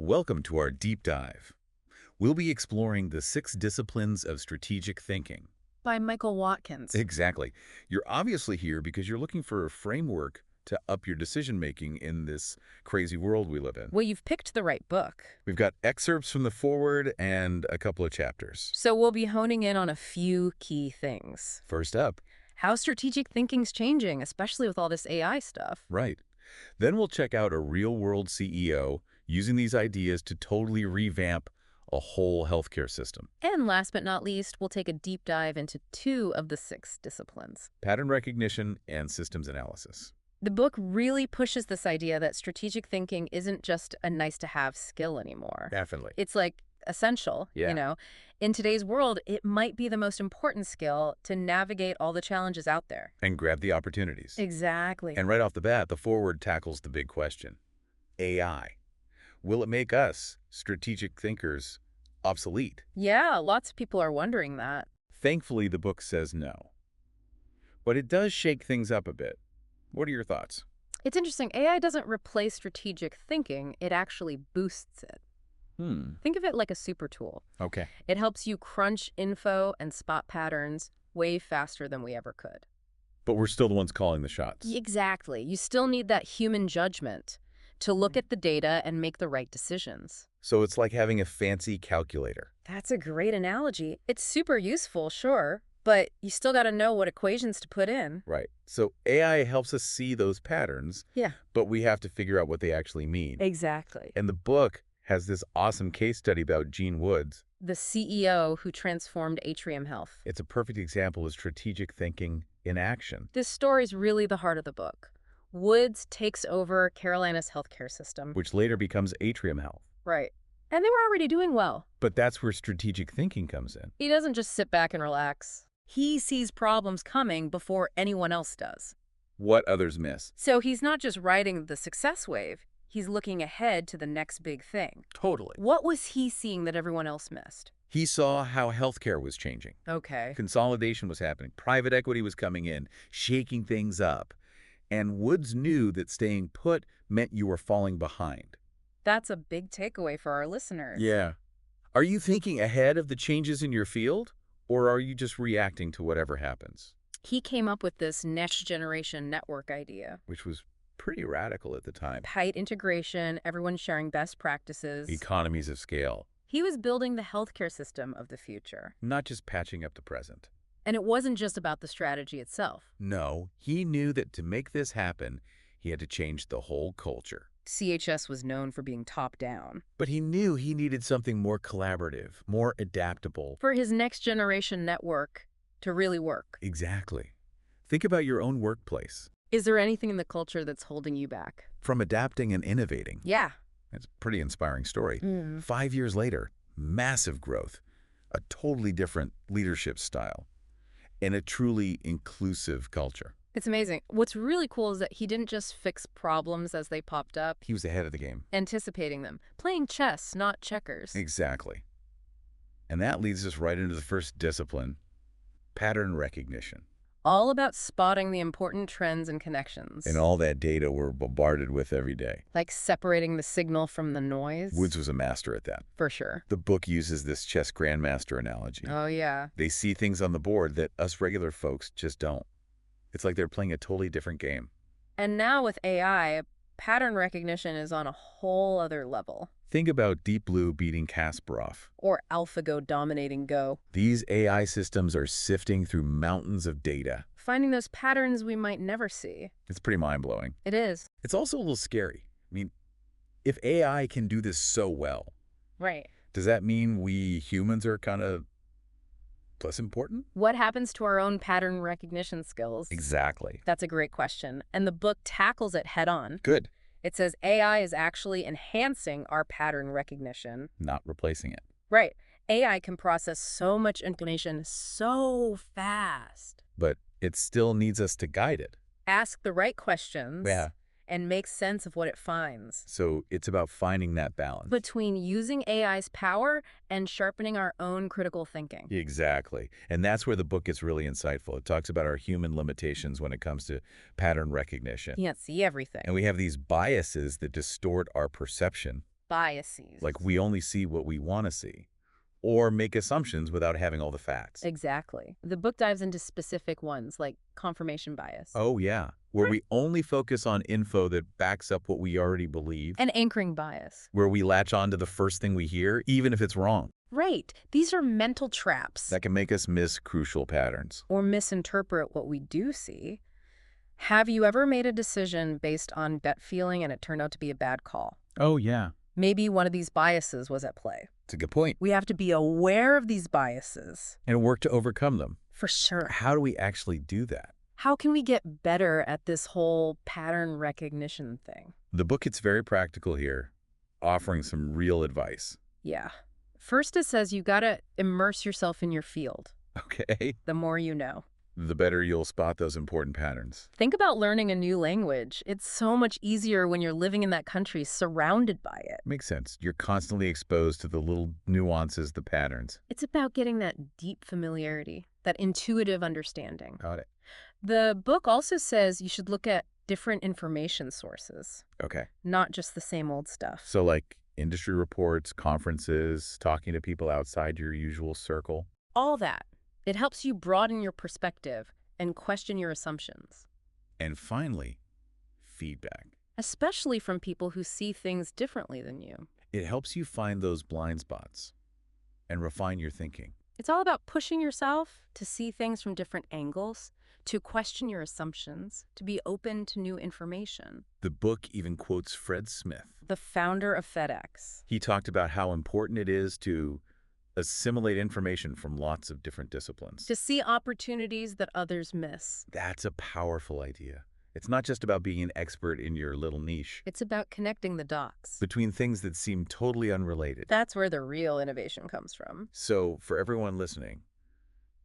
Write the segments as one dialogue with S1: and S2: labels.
S1: Welcome to our deep dive. We'll be exploring the 6 disciplines of strategic thinking.
S2: By Michael Watkins.
S1: Exactly. You're obviously here because you're looking for a framework to up your decision-making in this crazy world we live in.
S2: Well, you've picked the right book.
S1: We've got excerpts from the foreword and a couple of chapters.
S2: So we'll be honing in on a few key things.
S1: First up.
S2: How strategic thinking's changing, especially with all this AI stuff.
S1: Right. Then we'll check out a real-world CEO using these ideas to totally revamp a whole healthcare system.
S2: And last but not least, we'll take a deep dive into 2 of the 6 disciplines.
S1: Pattern recognition and systems analysis.
S2: The book really pushes this idea that strategic thinking isn't just a nice-to-have skill anymore.
S1: Definitely.
S2: It's like essential,
S1: Yeah.
S2: In today's world, it might be the most important skill to navigate all the challenges out there.
S1: And grab the opportunities.
S2: Exactly.
S1: And right off the bat, the foreword tackles the big question. AI. Will it make us, strategic thinkers, obsolete?
S2: Yeah, lots of people are wondering that.
S1: Thankfully, the book says no. But it does shake things up a bit. What are your thoughts?
S2: It's interesting. AI doesn't replace strategic thinking. It actually boosts it. Think of it like a super tool.
S1: Okay.
S2: It helps you crunch info and spot patterns way faster than we ever could.
S1: But we're still the ones calling the shots.
S2: Exactly. You still need that human judgment to look at the data and make the right decisions.
S1: So it's like having a fancy calculator.
S2: That's a great analogy. It's super useful, sure, but you still got to know what equations to put in.
S1: Right. So AI helps us see those patterns,
S2: Yeah.
S1: but we have to figure out what they actually mean.
S2: Exactly.
S1: And the book has this awesome case study about Gene Woods.
S2: The CEO who transformed Atrium Health.
S1: It's a perfect example of strategic thinking in action.
S2: This story's really the heart of the book. Woods takes over Carolina's healthcare system.
S1: Which later becomes Atrium Health.
S2: Right. And they were already doing well.
S1: But that's where strategic thinking comes in.
S2: He doesn't just sit back and relax. He sees problems coming before anyone else does.
S1: What others miss.
S2: So he's not just riding the success wave. He's looking ahead to the next big thing.
S1: Totally.
S2: What was he seeing that everyone else missed?
S1: He saw how healthcare was changing.
S2: Okay.
S1: Consolidation was happening. Private equity was coming in, shaking things up. And Woods knew that staying put meant you were falling behind.
S2: That's a big takeaway for our listeners.
S1: Yeah. Are you thinking ahead of the changes in your field? Or are you just reacting to whatever happens?
S2: He came up with this next-generation network idea.
S1: Which was pretty radical at the time.
S2: Tight integration, everyone sharing best practices.
S1: Economies of scale.
S2: He was building the healthcare system of the future.
S1: Not just patching up the present.
S2: And it wasn't just about the strategy itself.
S1: No, he knew that to make this happen, he had to change the whole culture.
S2: CHS was known for being top-down.
S1: But he knew he needed something more collaborative, more adaptable.
S2: For his next-generation network to really work.
S1: Exactly. Think about your own workplace.
S2: Is there anything in the culture that's holding you back?
S1: From adapting and innovating.
S2: Yeah.
S1: That's a pretty inspiring story. 5 years later, massive growth, a totally different leadership style, and a truly inclusive culture.
S2: It's amazing. What's really cool is that he didn't just fix problems as they popped up,
S1: He was ahead of the game.
S2: anticipating them. Playing chess, not checkers.
S1: Exactly. And that leads us right into the first discipline, pattern recognition.
S2: All about spotting the important trends and connections.
S1: And all that data we're bombarded with every day.
S2: Like separating the signal from the noise.
S1: Woods was a master at that.
S2: For sure.
S1: The book uses this chess grandmaster analogy.
S2: Oh, yeah.
S1: They see things on the board that us regular folks just don't. It's like they're playing a totally different game.
S2: And now with AI, pattern recognition is on a whole other level.
S1: Think about Deep Blue beating Kasparov.
S2: Or AlphaGo dominating Go.
S1: These AI systems are sifting through mountains of data.
S2: Finding those patterns we might never see.
S1: It's pretty mind-blowing.
S2: It is.
S1: It's also a little scary. I mean, if AI can do this so well,
S2: Right.
S1: does that mean we humans are kind of less important?
S2: What happens to our own pattern recognition skills?
S1: Exactly.
S2: That's a great question. And the book tackles it head on.
S1: Good.
S2: It says AI is actually enhancing our pattern recognition.
S1: Not replacing it.
S2: Right. AI can process so much information so fast.
S1: But it still needs us to guide it.
S2: Ask the right questions.
S1: Yeah.
S2: And make sense of what it finds.
S1: So it's about finding that balance.
S2: Between using AI's power and sharpening our own critical thinking.
S1: Exactly. And that's where the book gets really insightful. It talks about our human limitations when it comes to pattern recognition.
S2: You can't see everything.
S1: And we have these biases that distort our perception
S2: biases.
S1: Like we only see what we want to see, or make assumptions without having all the facts.
S2: Exactly. The book dives into specific ones, like confirmation bias.
S1: Oh, yeah, where we only focus on info that backs up what we already believe.
S2: And anchoring bias.
S1: Where we latch on to the first thing we hear, even if it's wrong.
S2: Right. These are mental traps.
S1: That can make us miss crucial patterns.
S2: Or misinterpret what we do see. Have you ever made a decision based on gut feeling and it turned out to be a bad call?
S1: Oh, yeah.
S2: Maybe one of these biases was at play.
S1: It's a good point.
S2: We have to be aware of these biases.
S1: And work to overcome them.
S2: For sure.
S1: How do we actually do that?
S2: How can we get better at this whole pattern recognition thing?
S1: The book gets very practical here, offering some real advice.
S2: Yeah. First, it says you gotta immerse yourself in your field.
S1: Okay.
S2: The more you know.
S1: The better you'll spot those important patterns.
S2: Think about learning a new language. It's so much easier when you're living in that country, surrounded by it.
S1: Makes sense. You're constantly exposed to the little nuances, the patterns.
S2: It's about getting that deep familiarity, that intuitive understanding.
S1: Got it.
S2: The book also says you should look at different information sources,
S1: Okay.
S2: not just the same old stuff.
S1: So like industry reports, conferences, talking to people outside your usual circle.
S2: All that. It helps you broaden your perspective and question your assumptions.
S1: And finally, feedback.
S2: Especially from people who see things differently than you.
S1: It helps you find those blind spots and refine your thinking.
S2: It's all about pushing yourself to see things from different angles, to question your assumptions, to be open to new information.
S1: The book even quotes Fred Smith,
S2: the founder of FedEx.
S1: He talked about how important it is to assimilate information from lots of different disciplines.
S2: To see opportunities that others miss.
S1: That's a powerful idea. It's not just about being an expert in your little niche.
S2: It's about connecting the dots.
S1: Between things that seem totally unrelated.
S2: That's where the real innovation comes from.
S1: So, for everyone listening,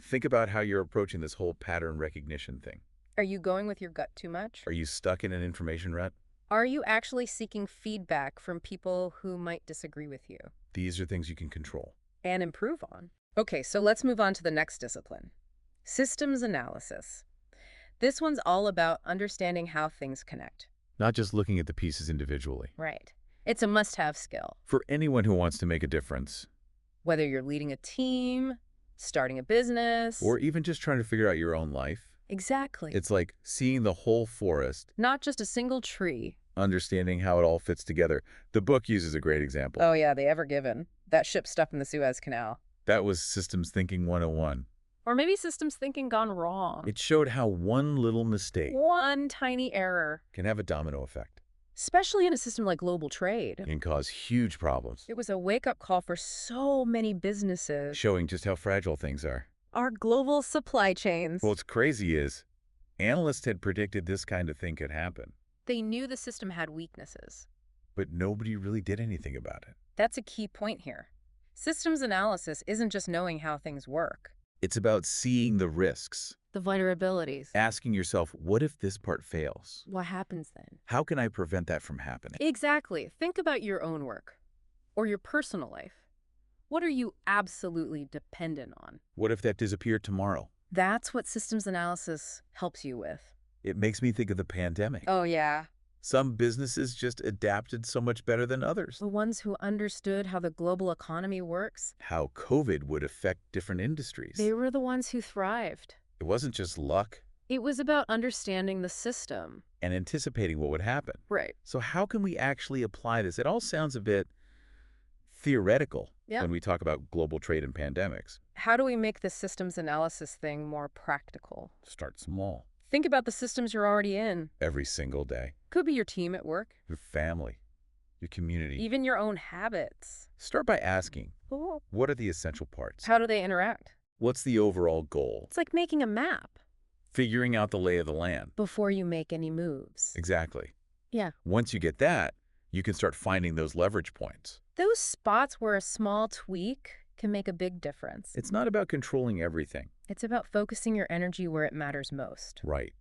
S1: think about how you're approaching this whole pattern recognition thing.
S2: Are you going with your gut too much?
S1: Are you stuck in an information rut?
S2: Are you actually seeking feedback from people who might disagree with you?
S1: These are things you can control.
S2: And improve on. Okay, so let's move on to the next discipline. Systems analysis. This one's all about understanding how things connect.
S1: Not just looking at the pieces individually.
S2: Right. It's a must-have skill.
S1: For anyone who wants to make a difference.
S2: Whether you're leading a team, starting a business.
S1: Or even just trying to figure out your own life.
S2: Exactly.
S1: It's like seeing the whole forest.
S2: Not just a single tree.
S1: Understanding how it all fits together. The book uses a great example.
S2: Oh yeah, the Ever Given. That ship stuck in the Suez Canal.
S1: That was Systems Thinking 101.
S2: Or maybe systems thinking gone wrong.
S1: It showed how one little mistake,
S2: one tiny error,
S1: can have a domino effect.
S2: Especially in a system like global trade.
S1: And cause huge problems.
S2: It was a wake-up call for so many businesses.
S1: Showing just how fragile things are.
S2: Our global supply chains.
S1: What's crazy is, analysts had predicted this kind of thing could happen.
S2: They knew the system had weaknesses.
S1: But nobody really did anything about it.
S2: That's a key point here. Systems analysis isn't just knowing how things work.
S1: It's about seeing the risks.
S2: The vulnerabilities.
S1: Asking yourself, what if this part fails?
S2: What happens then?
S1: How can I prevent that from happening?
S2: Exactly. Think about your own work. Or your personal life. What are you absolutely dependent on?
S1: What if that disappeared tomorrow?
S2: That's what systems analysis helps you with.
S1: It makes me think of the pandemic.
S2: Oh, yeah.
S1: Some businesses just adapted so much better than others.
S2: The ones who understood how the global economy works.
S1: How COVID would affect different industries.
S2: They were the ones who thrived.
S1: It wasn't just luck.
S2: It was about understanding the system.
S1: And anticipating what would happen.
S2: Right.
S1: So how can we actually apply this? It all sounds a bit theoretical when we talk about global trade and pandemics.
S2: How do we make this systems analysis thing more practical?
S1: Start small.
S2: Think about the systems you're already in.
S1: Every single day.
S2: Could be your team at work.
S1: Your family. Your community.
S2: Even your own habits.
S1: Start by asking, what are the essential parts?
S2: How do they interact?
S1: What's the overall goal?
S2: It's like making a map.
S1: Figuring out the lay of the land.
S2: Before you make any moves.
S1: Exactly.
S2: Yeah.
S1: Once you get that, you can start finding those leverage points.
S2: Those spots where a small tweak can make a big difference.
S1: It's not about controlling everything.
S2: It's about focusing your energy where it matters most.
S1: Right.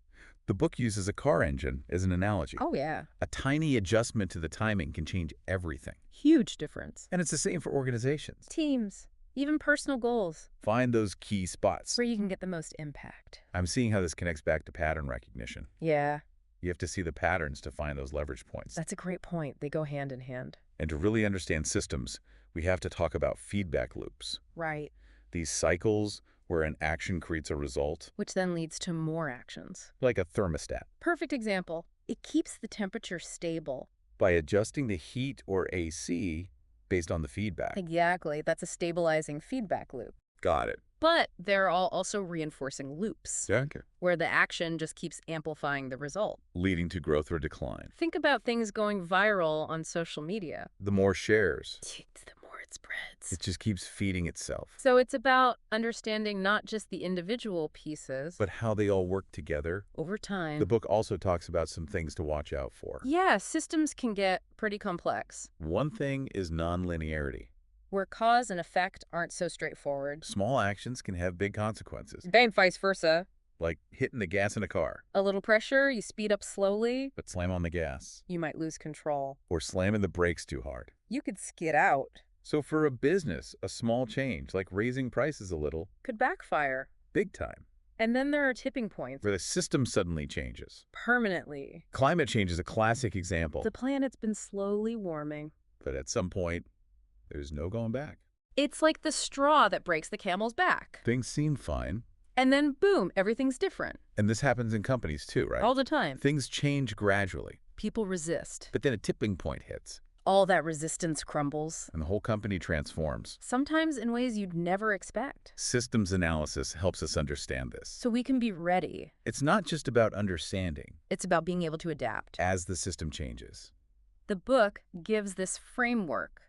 S1: The book uses a car engine as an analogy.
S2: Oh, yeah.
S1: A tiny adjustment to the timing can change everything.
S2: Huge difference.
S1: And it's the same for organizations.
S2: Teams. Even personal goals.
S1: Find those key spots.
S2: Where you can get the most impact.
S1: I'm seeing how this connects back to pattern recognition.
S2: Yeah.
S1: You have to see the patterns to find those leverage points.
S2: That's a great point. They go hand in hand.
S1: And to really understand systems, we have to talk about feedback loops.
S2: Right.
S1: These cycles where an action creates a result,
S2: Which then leads to more actions.
S1: like a thermostat.
S2: Perfect example. It keeps the temperature stable.
S1: By adjusting the heat or AC based on the feedback.
S2: Exactly. That's a stabilizing feedback loop.
S1: Got it.
S2: But they're all also reinforcing loops,
S1: Yeah, okay.
S2: where the action just keeps amplifying the result.
S1: Leading to growth or decline.
S2: Think about things going viral on social media.
S1: The more shares,
S2: The more it spreads.
S1: it just keeps feeding itself.
S2: So it's about understanding not just the individual pieces,
S1: But how they all work together.
S2: over time.
S1: The book also talks about some things to watch out for.
S2: Yeah, systems can get pretty complex,
S1: One thing is nonlinearity.
S2: where cause and effect aren't so straightforward.
S1: Small actions can have big consequences,
S2: And vice versa.
S1: like hitting the gas in a car,
S2: A little pressure, you speed up slowly,
S1: but slam on the gas,
S2: you might lose control.
S1: or slamming the brakes too hard.
S2: You could skid out.
S1: So for a business, a small change, like raising prices a little,
S2: Could backfire.
S1: big time,
S2: And then there are tipping points.
S1: where the system suddenly changes.
S2: Permanently.
S1: Climate change is a classic example,
S2: The planet's been slowly warming.
S1: but at some point, there's no going back.
S2: It's like the straw that breaks the camel's back.
S1: Things seem fine,
S2: And then boom, everything's different.
S1: and this happens in companies too, right?
S2: All the time.
S1: Things change gradually,
S2: People resist.
S1: but then a tipping point hits,
S2: All that resistance crumbles.
S1: and the whole company transforms.
S2: Sometimes in ways you'd never expect.
S1: Systems analysis helps us understand this.
S2: So we can be ready.
S1: It's not just about understanding
S2: It's about being able to adapt.
S1: as the system changes.
S2: The book gives this framework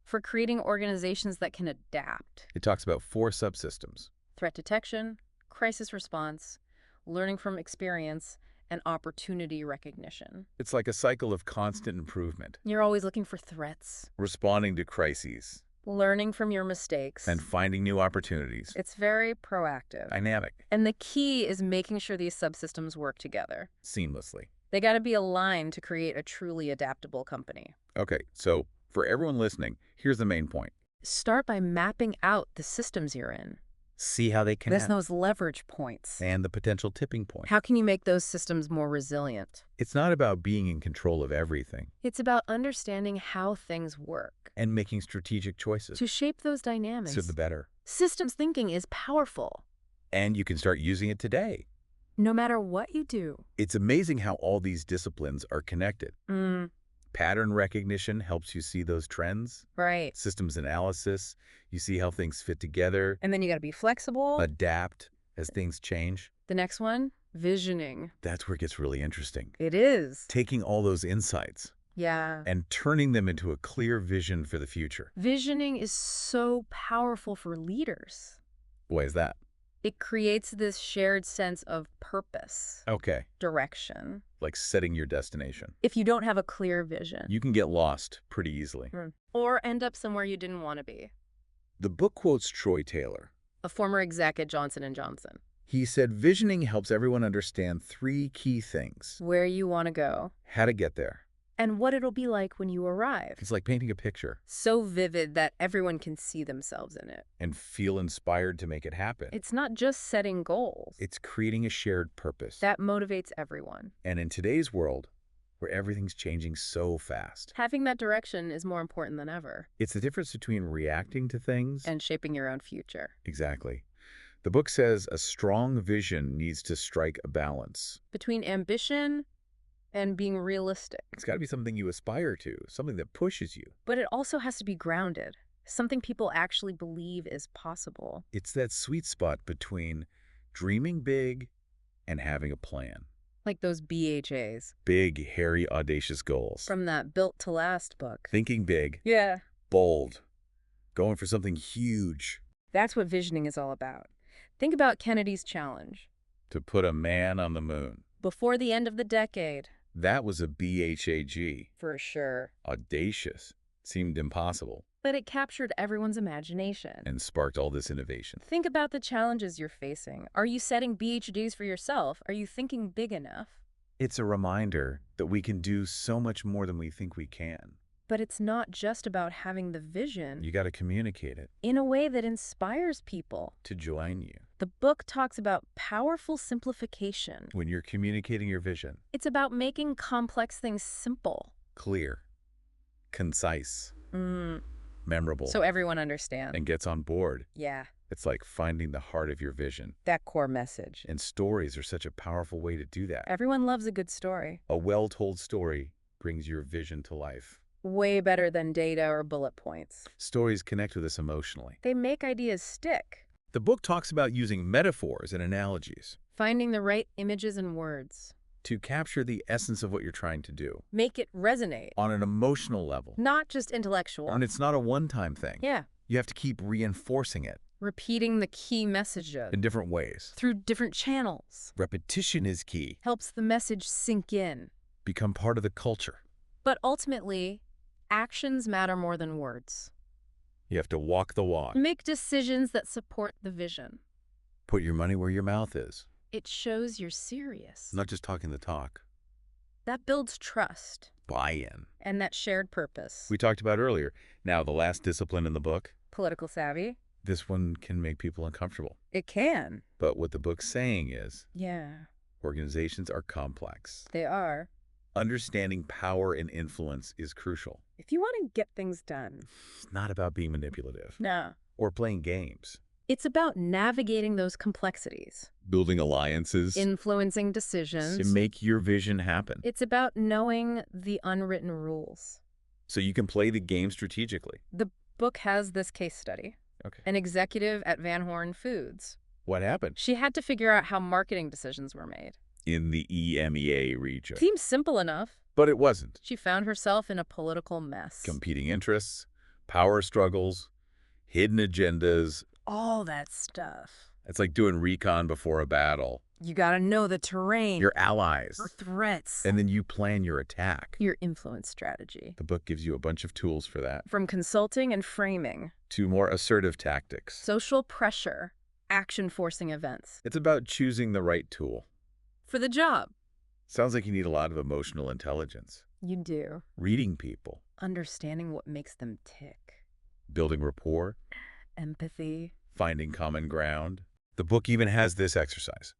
S2: for creating organizations that can adapt.
S1: It talks about 4 subsystems.
S2: Threat detection, crisis response, learning from experience, and opportunity recognition.
S1: It's like a cycle of constant improvement,
S2: You're always looking for threats,
S1: responding to crises,
S2: learning from your mistakes.
S1: and finding new opportunities.
S2: It's very proactive.
S1: Dynamic,
S2: And the key is making sure these subsystems work together.
S1: seamlessly.
S2: They got to be aligned to create a truly adaptable company.
S1: Okay, so for everyone listening, here's the main point.
S2: Start by mapping out the systems you're in.
S1: See how they
S2: There's
S1: connect
S2: those leverage points.
S1: and the potential tipping point.
S2: How can you make those systems more resilient?
S1: It's not about being in control of everything
S2: It's about understanding how things work
S1: and making strategic choices
S2: to shape those dynamics.
S1: so the better.
S2: Systems thinking is powerful,
S1: And you can start using it today.
S2: no matter what you do.
S1: It's amazing how all these disciplines are connected.
S2: Mm,
S1: Pattern recognition helps you see those trends.
S2: right.
S1: Systems analysis, you see how things fit together.
S2: And then you got to be flexible.
S1: Adapt as things change.
S2: The next one, visioning.
S1: That's where it gets really interesting.
S2: It is.
S1: Taking all those insights
S2: Yeah.
S1: and turning them into a clear vision for the future.
S2: Visioning is so powerful for leaders.
S1: Why is that?
S2: It creates this shared sense of purpose,
S1: Okay,
S2: direction.
S1: like setting your destination.
S2: If you don't have a clear vision,
S1: You can get lost pretty easily.
S2: or end up somewhere you didn't want to be.
S1: The book quotes Troy Taylor.
S2: A former exec at Johnson & Johnson.
S1: He said, visioning helps everyone understand 3 key things.
S2: Where you want to go,
S1: How to get there.
S2: and what it'll be like when you arrive.
S1: It's like painting a picture
S2: So vivid that everyone can see themselves in it.
S1: and feel inspired to make it happen.
S2: It's not just setting goals.
S1: It's creating a shared purpose.
S2: That motivates everyone.
S1: And in today's world, where everything's changing so fast,
S2: Having that direction is more important than ever.
S1: it's the difference between reacting to things.
S2: And shaping your own future.
S1: Exactly. The book says a strong vision needs to strike a balance.
S2: Between ambition and being realistic.
S1: It's got to be something you aspire to, something that pushes you.
S2: But it also has to be grounded. Something people actually believe is possible.
S1: It's that sweet spot between dreaming big and having a plan.
S2: Like those BHAs.
S1: Big, hairy, audacious goals.
S2: From that Built to Last book.
S1: Thinking big,
S2: Yeah.
S1: bold, going for something huge.
S2: That's what visioning is all about. Think about Kennedy's challenge.
S1: To put a man on the moon.
S2: Before the end of the decade.
S1: That was a BHAG.
S2: For sure.
S1: Audacious. Seemed impossible.
S2: But it captured everyone's imagination.
S1: And sparked all this innovation.
S2: Think about the challenges you're facing. Are you setting BHDs for yourself? Are you thinking big enough?
S1: It's a reminder that we can do so much more than we think we can.
S2: But it's not just about having the vision
S1: You got to communicate it
S2: in a way that inspires people.
S1: to join you.
S2: The book talks about powerful simplification.
S1: When you're communicating your vision,
S2: It's about making complex things simple.
S1: clear, concise,
S2: Mm,
S1: memorable,
S2: so everyone understands.
S1: and gets on board.
S2: Yeah,
S1: It's like finding the heart of your vision.
S2: that core message.
S1: And stories are such a powerful way to do that.
S2: Everyone loves a good story.
S1: A well-told story brings your vision to life.
S2: Way better than data or bullet points.
S1: Stories connect with us emotionally.
S2: They make ideas stick.
S1: The book talks about using metaphors and analogies
S2: Finding the right images and words.
S1: to capture the essence of what you're trying to do
S2: Make it resonate.
S1: on an emotional level.
S2: Not just intellectual.
S1: And it's not a one-time thing.
S2: Yeah.
S1: You have to keep reinforcing it
S2: Repeating the key messages
S1: in different ways.
S2: through different channels.
S1: Repetition is key.
S2: Helps the message sink in.
S1: Become part of the culture.
S2: But ultimately, actions matter more than words.
S1: You have to walk the walk.
S2: Make decisions that support the vision.
S1: Put your money where your mouth is.
S2: It shows you're serious.
S1: Not just talking the talk.
S2: That builds trust
S1: Buy-in.
S2: and that shared purpose.
S1: We talked about earlier. Now, the last discipline in the book,
S2: Political savvy?
S1: this one can make people uncomfortable.
S2: It can.
S1: But what the book's saying is
S2: Yeah,
S1: organizations are complex.
S2: they are.
S1: Understanding power and influence is crucial.
S2: If you want to get things done.
S1: It's not about being manipulative
S2: No.
S1: or playing games.
S2: It's about navigating those complexities.
S1: Building alliances
S2: Influencing decisions.
S1: to make your vision happen.
S2: It's about knowing the unwritten rules.
S1: So you can play the game strategically.
S2: The book has this case study.
S1: Okay.
S2: An executive at Van Horn Foods.
S1: What happened?
S2: She had to figure out how marketing decisions were made.
S1: In the EMEA region.
S2: Seems simple enough.
S1: But it wasn't.
S2: She found herself in a political mess.
S1: Competing interests, power struggles, hidden agendas.
S2: All that stuff.
S1: It's like doing recon before a battle.
S2: You gotta know the terrain.
S1: Your allies.
S2: Your threats.
S1: And then you plan your attack.
S2: Your influence strategy.
S1: The book gives you a bunch of tools for that.
S2: From consulting and framing.
S1: To more assertive tactics.
S2: Social pressure. Action-forcing events.
S1: It's about choosing the right tool.
S2: For the job.
S1: Sounds like you need a lot of emotional intelligence.
S2: You do.
S1: Reading people.
S2: Understanding what makes them tick.
S1: Building rapport.
S2: Empathy.
S1: Finding common ground. The book even has this exercise.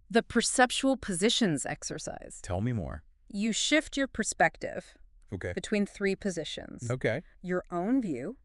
S2: The perceptual positions exercise.
S1: Tell me more.
S2: You shift your perspective
S1: Okay.
S2: between three positions.
S1: Okay.
S2: Your own view,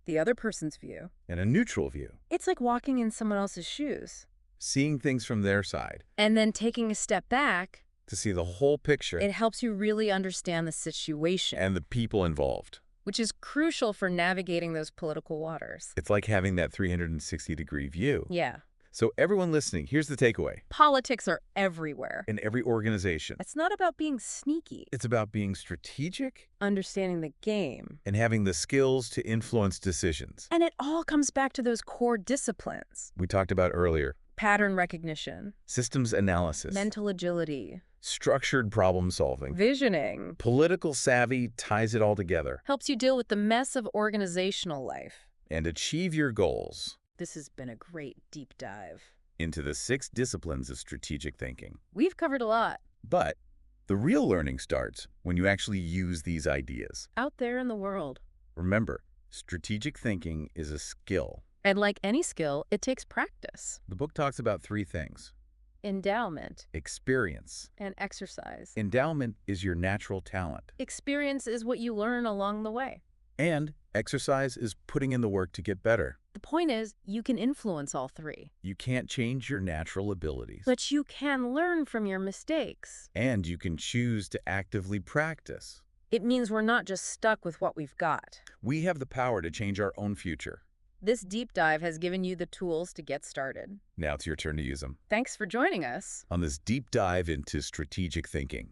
S2: the other person's view.
S1: And a neutral view.
S2: It's like walking in someone else's shoes.
S1: Seeing things from their side.
S2: And then taking a step back,
S1: To see the whole picture.
S2: it helps you really understand the situation,
S1: And the people involved.
S2: which is crucial for navigating those political waters.
S1: It's like having that 360-degree view.
S2: Yeah.
S1: So everyone listening, here's the takeaway.
S2: Politics are everywhere.
S1: In every organization,
S2: It's not about being sneaky,
S1: it's about being strategic
S2: understanding the game.
S1: and having the skills to influence decisions.
S2: And it all comes back to those core disciplines.
S1: We talked about earlier.
S2: Pattern recognition,
S1: Systems analysis.
S2: mental agility,
S1: Structured problem solving.
S2: visioning.
S1: Political savvy ties it all together.
S2: Helps you deal with the mess of organizational life.
S1: And achieve your goals
S2: This has been a great deep dive.
S1: into the 6 disciplines of strategic thinking.
S2: We've covered a lot
S1: But the real learning starts when you actually use these ideas.
S2: out there in the world.
S1: Remember, strategic thinking is a skill.
S2: And like any skill, it takes practice,
S1: The book talks about 3 things.
S2: endowment,
S1: Experience.
S2: and exercise.
S1: Endowment is your natural talent.
S2: Experience is what you learn along the way.
S1: And exercise is putting in the work to get better.
S2: The point is, you can influence all three.
S1: You can't change your natural abilities.
S2: But you can learn from your mistakes.
S1: And you can choose to actively practice.
S2: It means we're not just stuck with what we've got.
S1: We have the power to change our own future.
S2: This deep dive has given you the tools to get started.
S1: Now it's your turn to use them
S2: Thanks for joining us.
S1: on this deep dive into strategic thinking.